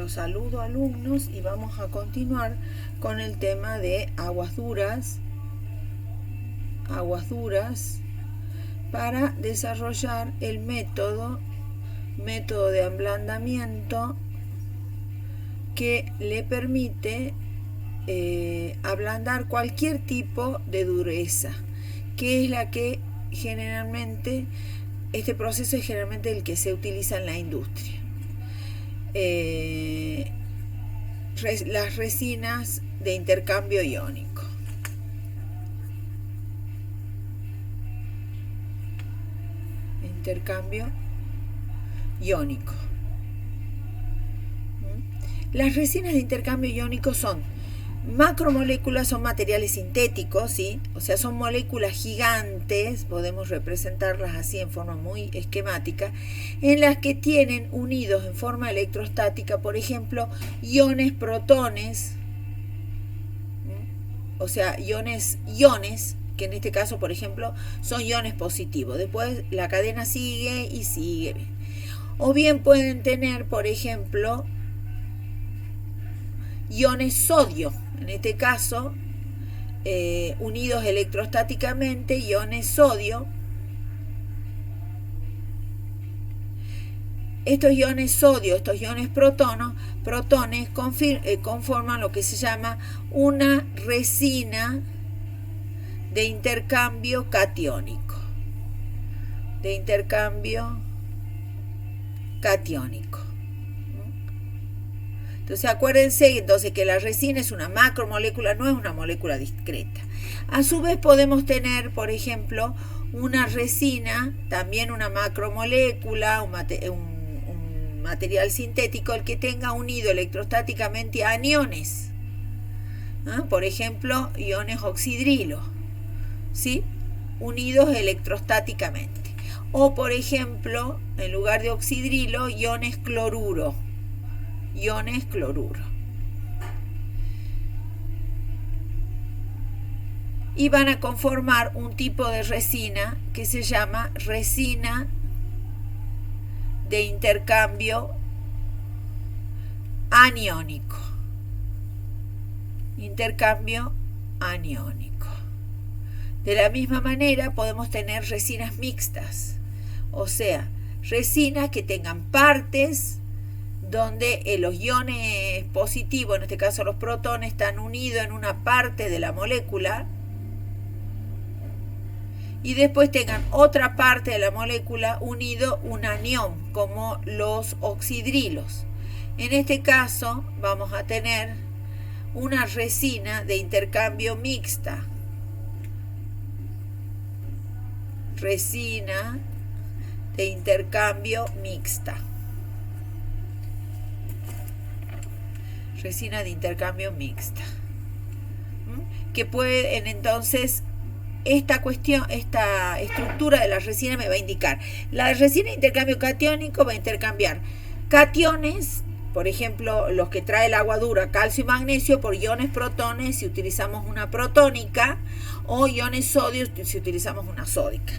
Los saludo, alumnos, y vamos a continuar con el tema de aguas duras para desarrollar el método de ablandamiento que le permite ablandar cualquier tipo de dureza, que es la que generalmente, este proceso es generalmente el que se utiliza en la industria. Las resinas de intercambio iónico. Las resinas de intercambio iónico son macromoléculas, son materiales sintéticos, ¿sí? O sea, son moléculas gigantes, podemos representarlas así en forma muy esquemática, en las que tienen unidos en forma electrostática, por ejemplo, iones protones, o sea, iones, que en este caso, por ejemplo, son iones positivos. Después la cadena sigue y sigue. O bien pueden tener, por ejemplo, iones sodio, en este caso, unidos electrostáticamente, iones sodio. Estos iones sodio, estos iones protones conforman lo que se llama una resina de intercambio catiónico. Entonces acuérdense que la resina es una macromolécula, no es una molécula discreta. A su vez podemos tener, por ejemplo, una resina, también una macromolécula, un material sintético, el que tenga unido electrostáticamente a aniones. Por ejemplo, iones oxidrilo, ¿sí? Unidos electrostáticamente. O por ejemplo, en lugar de oxidrilo, iones cloruro. Y van a conformar un tipo de resina que se llama resina de intercambio aniónico. De la misma manera podemos tener resinas mixtas, o sea, resinas que tengan partes donde los iones positivos, en este caso los protones, están unidos en una parte de la molécula y después tengan otra parte de la molécula unido un anión, como los oxidrilos. En este caso vamos a tener una resina de intercambio mixta. Resina de intercambio mixta. Que pueden entonces, esta estructura de la resina me va a indicar. La resina de intercambio catiónico va a intercambiar cationes, por ejemplo, los que trae el agua dura, calcio y magnesio, por iones protones si utilizamos una protónica, o iones sodio si utilizamos una sódica.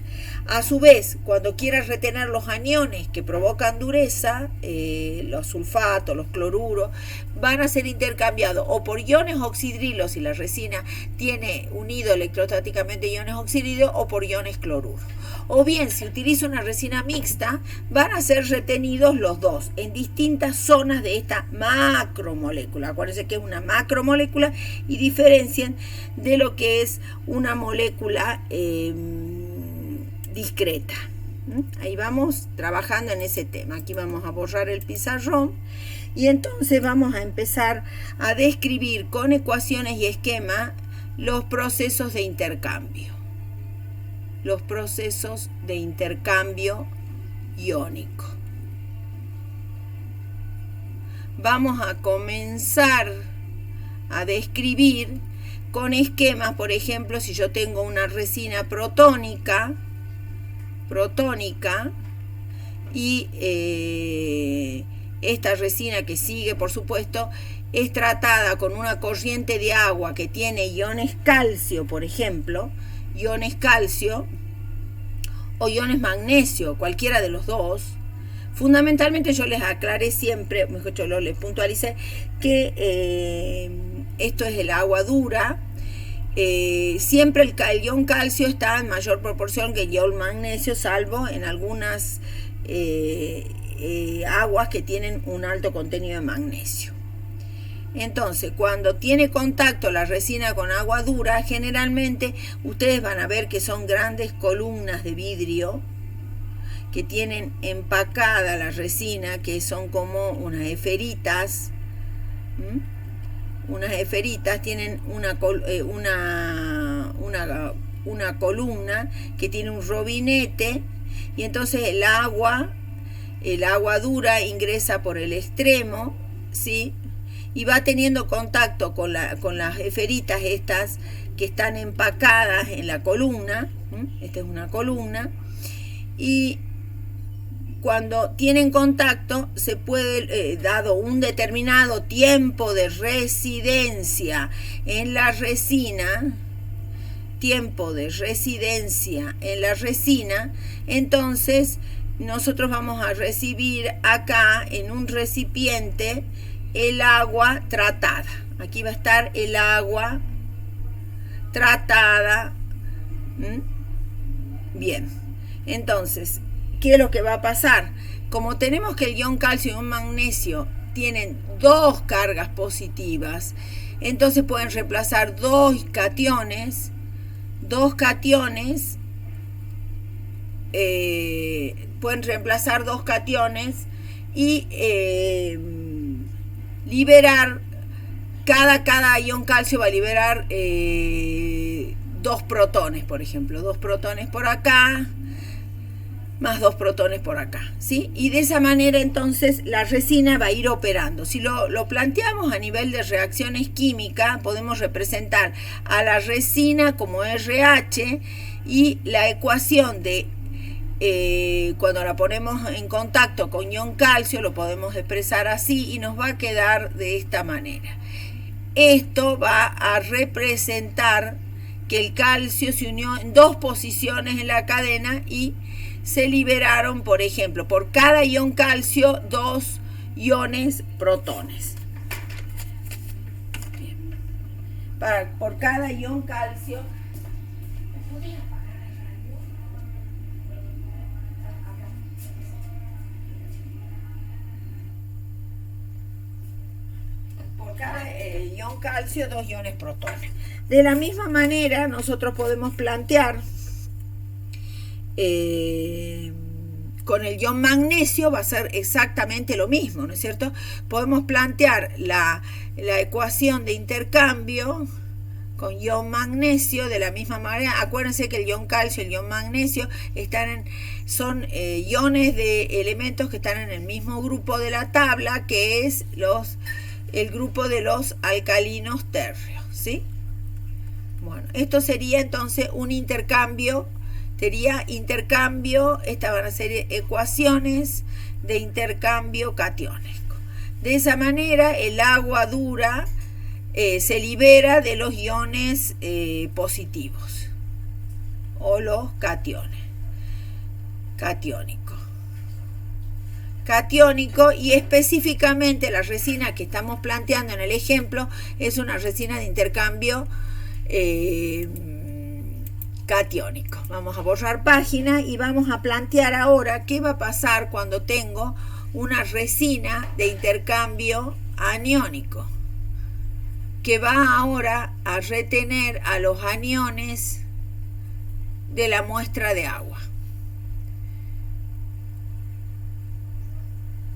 A su vez, cuando quieras retener los aniones que provocan dureza, los sulfatos, los cloruros, van a ser intercambiados o por iones oxidrilos si la resina tiene unido electrostáticamente iones oxidrilos, o por iones cloruros. O bien, si utilizo una resina mixta, van a ser retenidos los dos en distintas zonas de esta macromolécula. Acuérdense que es una macromolécula y diferencian de lo que es una molécula discreta. Ahí vamos trabajando en ese tema. Aquí vamos a borrar el pizarrón y entonces vamos a empezar a describir con ecuaciones y esquema los procesos de intercambio. Iónico. Vamos a comenzar a describir con esquemas. Por ejemplo, si yo tengo una resina protónica y esta resina que sigue, por supuesto, es tratada con una corriente de agua que tiene iones calcio, por ejemplo, o iones magnesio, cualquiera de los dos, Fundamentalmente yo les aclaré siempre, mejor yo les puntualicé, que esto es el agua dura. Siempre el ion calcio está en mayor proporción que el ion magnesio, salvo en algunas aguas que tienen un alto contenido de magnesio. Entonces, cuando tiene contacto la resina con agua dura, generalmente ustedes van a ver que son grandes columnas de vidrio que tienen empacada la resina, que son como unas esferitas. Unas esferitas tienen una columna que tiene un robinete, y entonces el agua dura ingresa por el extremo, ¿sí? Y va teniendo contacto con las esferitas estas que están empacadas en la columna. Esta es una columna, y cuando tienen contacto se puede, dado un determinado tiempo de residencia en la resina, entonces nosotros vamos a recibir acá en un recipiente el agua tratada. Aquí va a estar el agua tratada. Bien, entonces, ¿qué es lo que va a pasar? Como tenemos que el ion calcio y un magnesio tienen dos cargas positivas, entonces pueden reemplazar dos cationes, y liberar, cada ion calcio va a liberar dos protones, por ejemplo, dos protones por acá, más dos protones por acá, ¿sí? Y de esa manera entonces la resina va a ir operando. Si lo planteamos a nivel de reacciones químicas, podemos representar a la resina como RH, y la ecuación de cuando la ponemos en contacto con ion calcio lo podemos expresar así, y nos va a quedar de esta manera. Esto va a representar que el calcio se unió en dos posiciones en la cadena y se liberaron, por ejemplo, por cada ion calcio, dos iones protones. Bien. Por cada ion calcio. Por cada ion calcio, dos iones protones. De la misma manera, nosotros podemos plantear con el ion magnesio, va a ser exactamente lo mismo, ¿no es cierto? Podemos plantear la ecuación de intercambio con ion magnesio de la misma manera. Acuérdense que el ion calcio y el ion magnesio son iones de elementos que están en el mismo grupo de la tabla, que es el grupo de los alcalinos térreos, ¿sí? Bueno, esto sería entonces un intercambio. Estas van a ser ecuaciones de intercambio catiónico. De esa manera el agua dura se libera de los iones positivos o los cationes. Catiónico, y específicamente la resina que estamos planteando en el ejemplo es una resina de intercambio catiónico. Vamos a borrar página y vamos a plantear ahora qué va a pasar cuando tengo una resina de intercambio aniónico, que va ahora a retener a los aniones de la muestra de agua.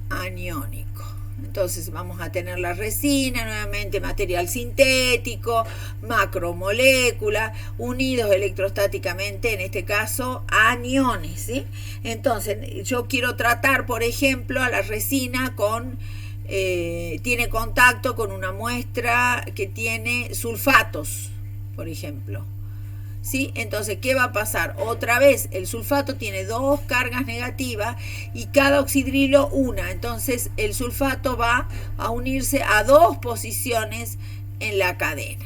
Aniónico. Entonces vamos a tener la resina, nuevamente material sintético, macromolécula, unidos electrostáticamente, en este caso aniones, ¿sí? Entonces yo quiero tratar, por ejemplo, a la resina tiene contacto con una muestra que tiene sulfatos, por ejemplo. ¿Sí? Entonces, ¿qué va a pasar? Otra vez, el sulfato tiene dos cargas negativas y cada oxidrilo una. Entonces, el sulfato va a unirse a dos posiciones en la cadena.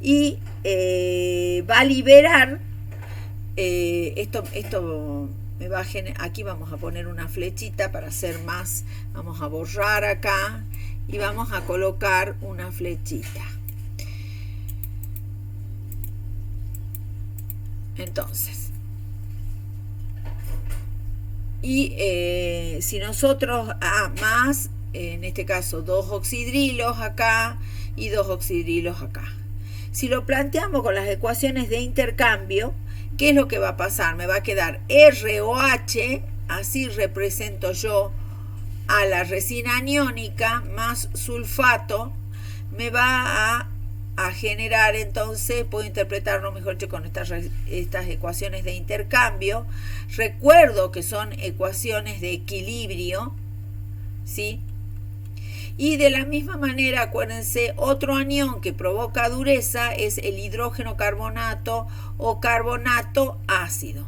Y va a liberar esto me va a aquí vamos a poner una flechita para hacer más, vamos a borrar acá y vamos a colocar una flechita. Entonces, y si nosotros más, en este caso 2 oxidrilos acá y 2 oxidrilos acá. Si lo planteamos con las ecuaciones de intercambio, ¿qué es lo que va a pasar? Me va a quedar ROH, así represento yo a la resina aniónica, más sulfato, me va a generar, entonces puedo interpretarlo mejor con estas ecuaciones de intercambio. Recuerdo que son ecuaciones de equilibrio, ¿sí? Y de la misma manera, acuérdense, otro anión que provoca dureza es el hidrógeno carbonato o carbonato ácido.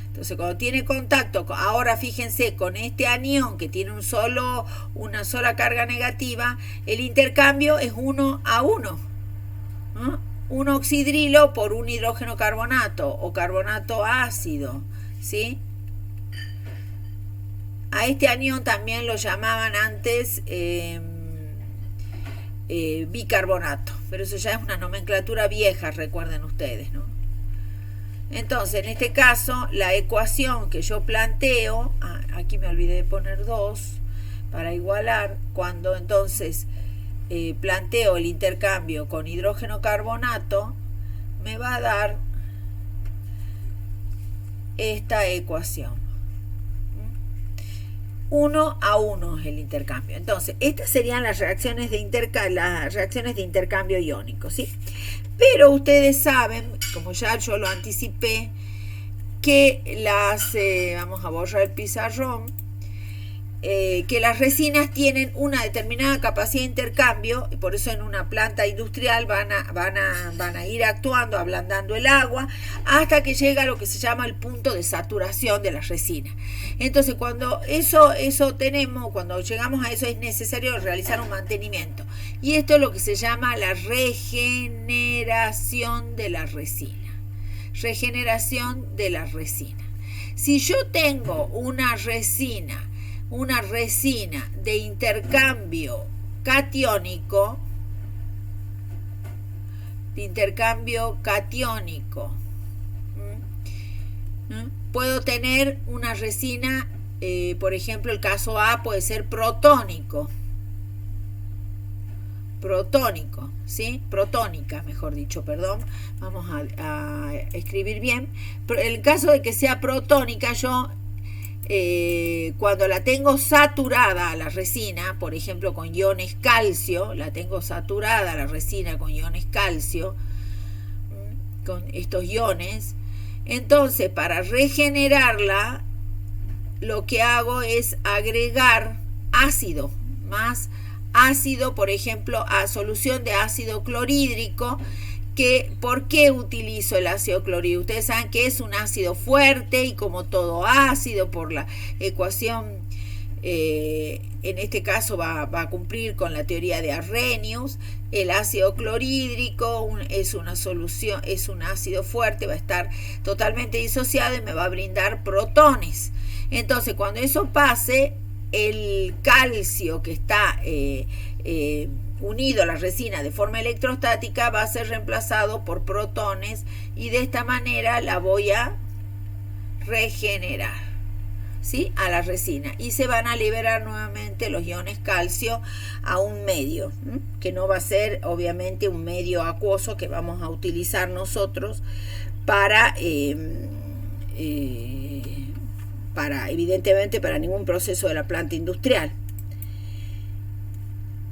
Entonces, cuando tiene contacto, ahora fíjense, con este anión que tiene una sola carga negativa, el intercambio es 1 a 1. ¿No? Un oxidrilo por un hidrógeno carbonato o carbonato ácido, ¿sí? A este anión también lo llamaban antes bicarbonato, pero eso ya es una nomenclatura vieja, recuerden ustedes, ¿no? Entonces, en este caso, la ecuación que yo planteo, aquí me olvidé de poner 2 para igualar, cuando entonces planteo el intercambio con hidrógeno carbonato, me va a dar esta ecuación. 1 a 1 es el intercambio. Entonces, estas serían las reacciones de intercambio iónico, ¿sí? Pero ustedes saben, como ya yo lo anticipé, que vamos a borrar el pizarrón, que las resinas tienen una determinada capacidad de intercambio, y por eso en una planta industrial van a ir actuando, ablandando el agua, hasta que llega a lo que se llama el punto de saturación de la resina. Entonces, cuando cuando llegamos a eso, es necesario realizar un mantenimiento. Y esto es lo que se llama la regeneración de la resina. Regeneración de la resina. Si yo tengo una resina de intercambio catiónico, puedo tener una resina, por ejemplo, el caso A puede ser protónico, ¿sí? Protónica, mejor dicho, perdón, vamos a escribir bien. Pero en el caso de que sea protónica, yo cuando la tengo saturada a la resina, por ejemplo con iones calcio, la tengo saturada a la resina con iones calcio, con estos iones, entonces para regenerarla lo que hago es agregar ácido, más ácido, por ejemplo, a solución de ácido clorhídrico. ¿Por qué utilizo el ácido clorhídrico? Ustedes saben que es un ácido fuerte y como todo ácido, por la ecuación, en este caso va a cumplir con la teoría de Arrhenius. El ácido clorhídrico es una solución, es un ácido fuerte, va a estar totalmente disociado y me va a brindar protones. Entonces, cuando eso pase, el calcio que está unido a la resina de forma electrostática va a ser reemplazado por protones y de esta manera la voy a regenerar, ¿sí? A la resina, y se van a liberar nuevamente los iones calcio a un medio, que no va a ser obviamente un medio acuoso que vamos a utilizar nosotros para evidentemente para ningún proceso de la planta industrial.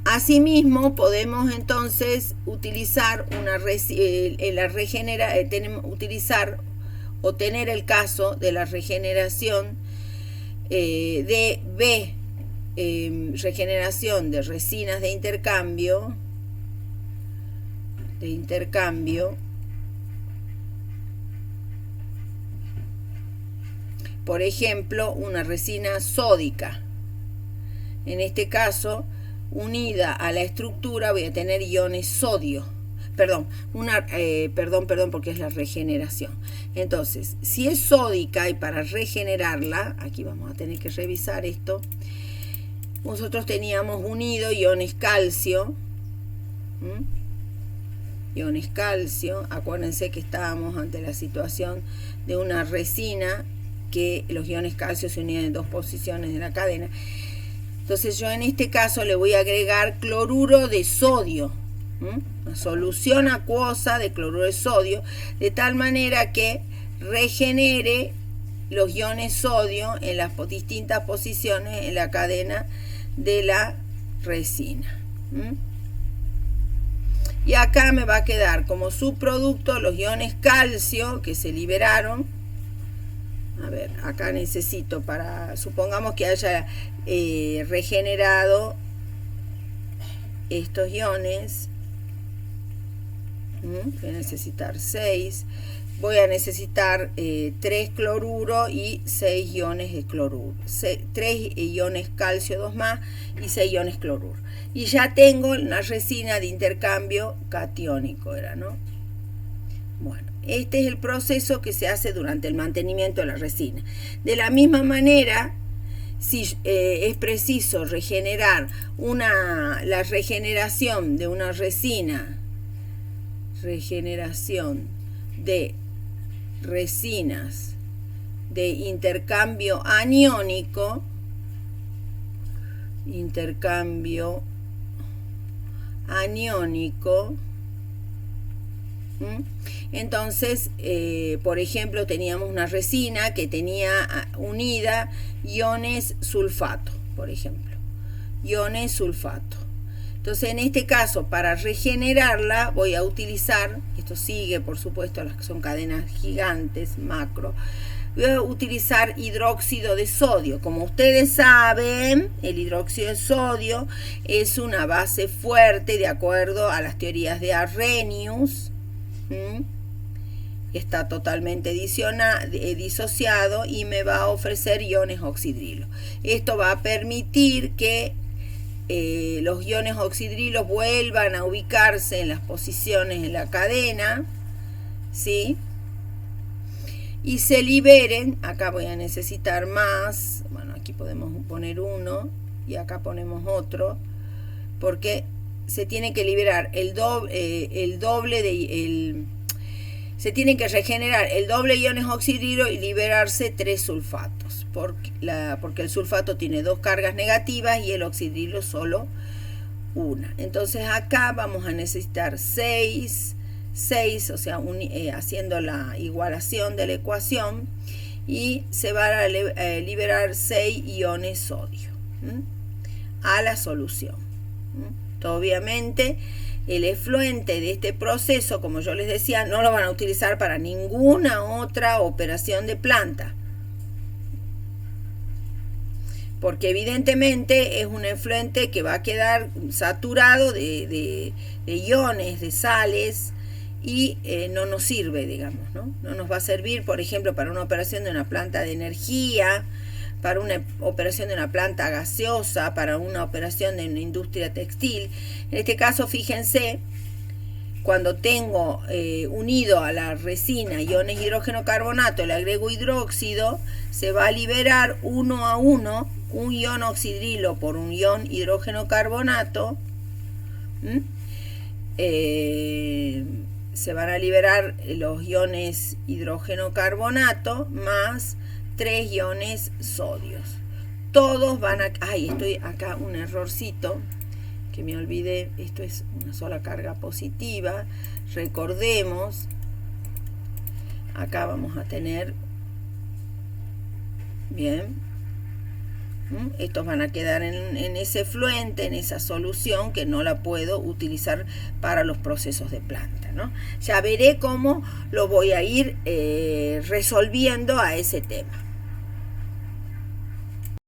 Asimismo, podemos entonces utilizar tener el caso de la regeneración regeneración de resinas de intercambio, por ejemplo, una resina sódica. En este caso, unida a la estructura voy a tener iones sodio. Perdón, porque es la regeneración. Entonces, si es sódica y para regenerarla, aquí vamos a tener que revisar esto, nosotros teníamos unido iones calcio. Iones calcio, acuérdense que estábamos ante la situación de una resina que los iones calcio se unían en dos posiciones de la cadena. Entonces yo en este caso le voy a agregar cloruro de sodio, una solución acuosa de cloruro de sodio, de tal manera que regenere los iones sodio en las distintas posiciones en la cadena de la resina. Y acá me va a quedar como subproducto los iones calcio que se liberaron. A ver, acá necesito supongamos que haya regenerado estos iones. Voy a necesitar 6. Voy a necesitar 3 cloruro y 6 iones de cloruro. 3 iones calcio, 2 más, y 6 iones cloruro. Y ya tengo una resina de intercambio catiónico, ¿no? Bueno, este es el proceso que se hace durante el mantenimiento de la resina. De la misma manera, si es preciso regenerar la regeneración de una resina, regeneración de resinas de intercambio aniónico, entonces, por ejemplo, teníamos una resina que tenía unida iones sulfato, por ejemplo, iones sulfato. Entonces, en este caso, para regenerarla, voy a utilizar, esto sigue, por supuesto, las que son cadenas gigantes, macro, voy a utilizar hidróxido de sodio. Como ustedes saben, el hidróxido de sodio es una base fuerte de acuerdo a las teorías de Arrhenius. Está totalmente disociado y me va a ofrecer iones oxidrilo. Esto va a permitir que los iones oxidrilos vuelvan a ubicarse en las posiciones en la cadena, ¿sí? Y se liberen. Acá voy a necesitar más. Bueno, aquí podemos poner uno y acá ponemos otro, porque se tiene que liberar se tienen que regenerar el doble iones oxidrilo y liberarse 3 sulfatos, porque el sulfato tiene 2 cargas negativas y el oxidrilo solo una. Entonces acá vamos a necesitar 6, o sea, haciendo la igualación de la ecuación, y se van a liberar 6 iones sodio a la solución. Obviamente, el efluente de este proceso, como yo les decía, no lo van a utilizar para ninguna otra operación de planta, porque evidentemente es un efluente que va a quedar saturado de iones, de sales, y no nos sirve, digamos, ¿no? No nos va a servir, por ejemplo, para una operación de una planta de energía, para una operación de una planta gaseosa, para una operación de una industria textil. En este caso, fíjense, cuando tengo unido a la resina iones hidrógeno carbonato, le agrego hidróxido, se va a liberar 1 a 1 un ion oxidrilo por un ion hidrógeno carbonato. Se van a liberar los iones hidrógeno carbonato más 3 iones sodios. Todos van a... Ay, estoy acá, un errorcito que me olvidé. Esto es una sola carga positiva. Recordemos, acá vamos a tener... Bien. Estos van a quedar en ese efluente, en esa solución, que no la puedo utilizar para los procesos de planta, ¿no? Ya veré cómo lo voy a ir resolviendo a ese tema.